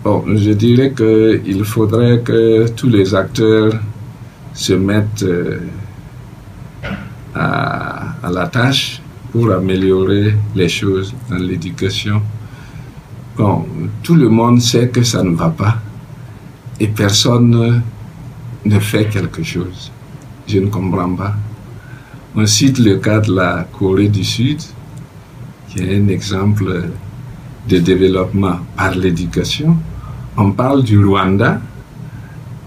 Bon, je dirais qu'il faudrait que tous les acteurs se mettent à la tâche pour améliorer les choses dans l'éducation. Bon, tout le monde sait que ça ne va pas et personne ne fait quelque chose. Je ne comprends pas. On cite le cas de la Corée du Sud, qui est un exemple de développement par l'éducation. On parle du Rwanda,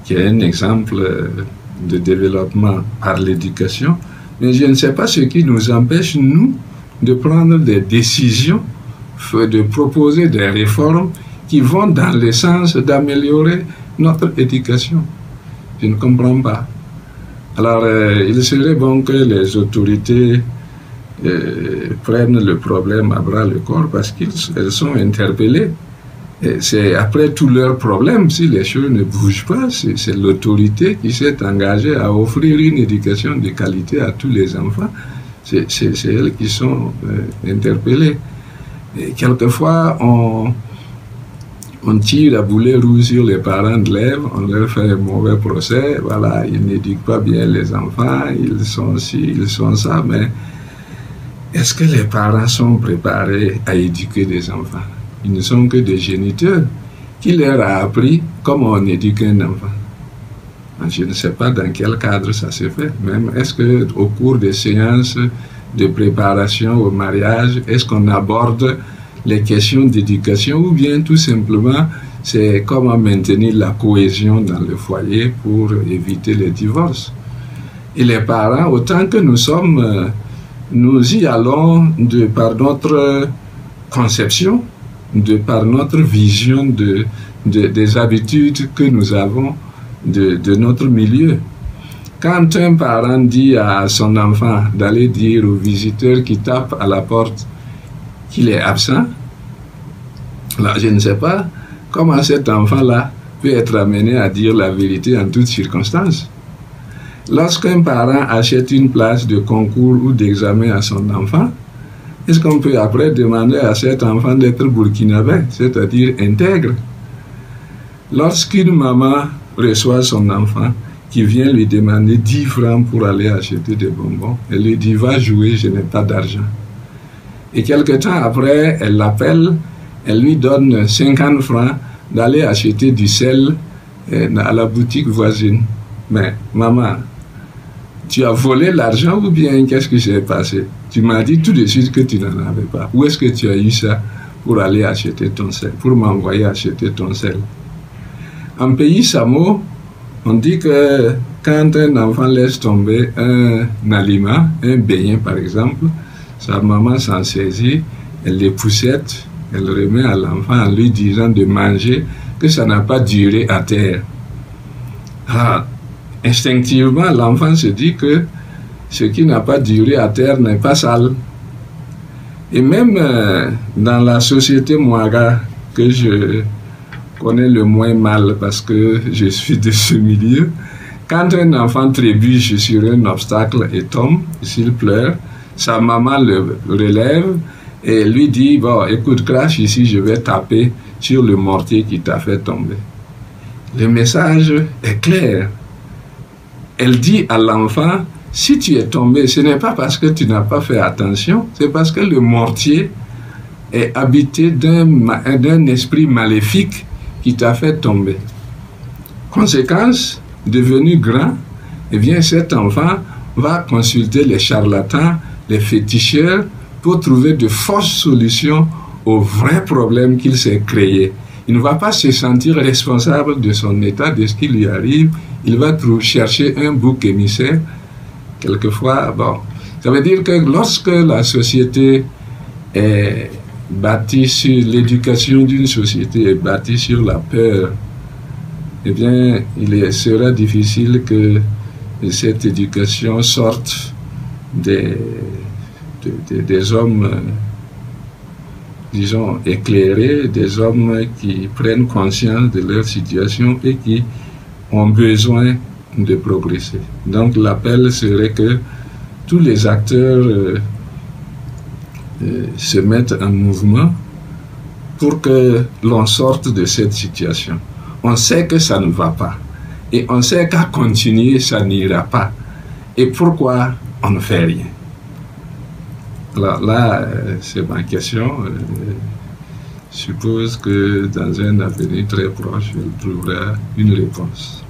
qui est un exemple de développement par l'éducation. Mais je ne sais pas ce qui nous empêche, nous, de prendre des décisions, de proposer des réformes qui vont dans le sens d'améliorer notre éducation. Je ne comprends pas. Alors, il serait bon que les autorités prennent le problème à bras le corps parce qu'elles sont interpellées. C'est après tout leur problème si les choses ne bougent pas. C'est l'autorité qui s'est engagée à offrir une éducation de qualité à tous les enfants. C'est elles qui sont interpellées. Et quelquefois, on tire à boulet rouge sur les parents d'élèves, on leur fait un mauvais procès, voilà, ils n'éduquent pas bien les enfants, ils sont ci, ils sont ça, mais est-ce que les parents sont préparés à éduquer des enfants? Ils ne sont que des géniteurs. Qui leur a appris comment on éduque un enfant? Je ne sais pas dans quel cadre ça se fait. Même est-ce qu'au cours des séances de préparation au mariage, est-ce qu'on aborde les questions d'éducation ou bien tout simplement c'est comment maintenir la cohésion dans le foyer pour éviter les divorces? Et les parents, autant que nous sommes, nous y allons par notre conception, par notre vision des habitudes que nous avons de notre milieu. Quand un parent dit à son enfant d'aller dire au visiteur qui tape à la porte qu'il est absent, là, je ne sais pas comment cet enfant-là peut être amené à dire la vérité en toutes circonstances. Lorsqu'un parent achète une place de concours ou d'examen à son enfant, est-ce qu'on peut après demander à cet enfant d'être burkinabé, c'est-à-dire intègre? Lorsqu'une maman reçoit son enfant qui vient lui demander 10 francs pour aller acheter des bonbons, elle lui dit « va jouer, je n'ai pas d'argent ». Et quelque temps après, elle l'appelle, elle lui donne 50 francs d'aller acheter du sel à la boutique voisine. Mais maman, tu as volé l'argent ou bien qu'est-ce qui s'est passé? Tu m'as dit tout de suite que tu n'en avais pas. Où est-ce que tu as eu ça pour aller acheter ton sel, pour m'envoyer acheter ton sel? En pays Samo, on dit que quand un enfant laisse tomber un aliment, un beignet par exemple, sa maman s'en saisit, elle les poussette, elle remet à l'enfant en lui disant de manger, que ça n'a pas duré à terre. Alors, instinctivement, l'enfant se dit que ce qui n'a pas duré à terre n'est pas sale. Et même dans la société Mouaga, que je connais le moins mal parce que je suis de ce milieu, quand un enfant trébuche sur un obstacle et tombe, s'il pleure, sa maman le relève et lui dit « Bon, écoute, crache ici, je vais taper sur le mortier qui t'a fait tomber. » Le message est clair. Elle dit à l'enfant, si tu es tombé, ce n'est pas parce que tu n'as pas fait attention, c'est parce que le mortier est habité d'un esprit maléfique qui t'a fait tomber. Conséquence, devenu grand, eh bien cet enfant va consulter les charlatans, les féticheurs, pour trouver de fausses solutions aux vrais problèmes qu'il s'est créés. Il ne va pas se sentir responsable de son état, de ce qui lui arrive. Il va chercher un bouc émissaire. Quelquefois, bon, ça veut dire que lorsque la société est bâtie sur l'éducation d'une société est bâtie sur la peur, eh bien, il sera difficile que cette éducation sorte des hommes, disons, éclairés, des hommes qui prennent conscience de leur situation et qui ont besoin de progresser. Donc l'appel serait que tous les acteurs se mettent en mouvement pour que l'on sorte de cette situation? On sait que ça ne va pas. Et on sait qu'à continuer, ça n'ira pas. Et pourquoi on ne fait rien? Alors là, c'est ma question. Je suppose que dans un avenir très proche, elle trouvera une réponse.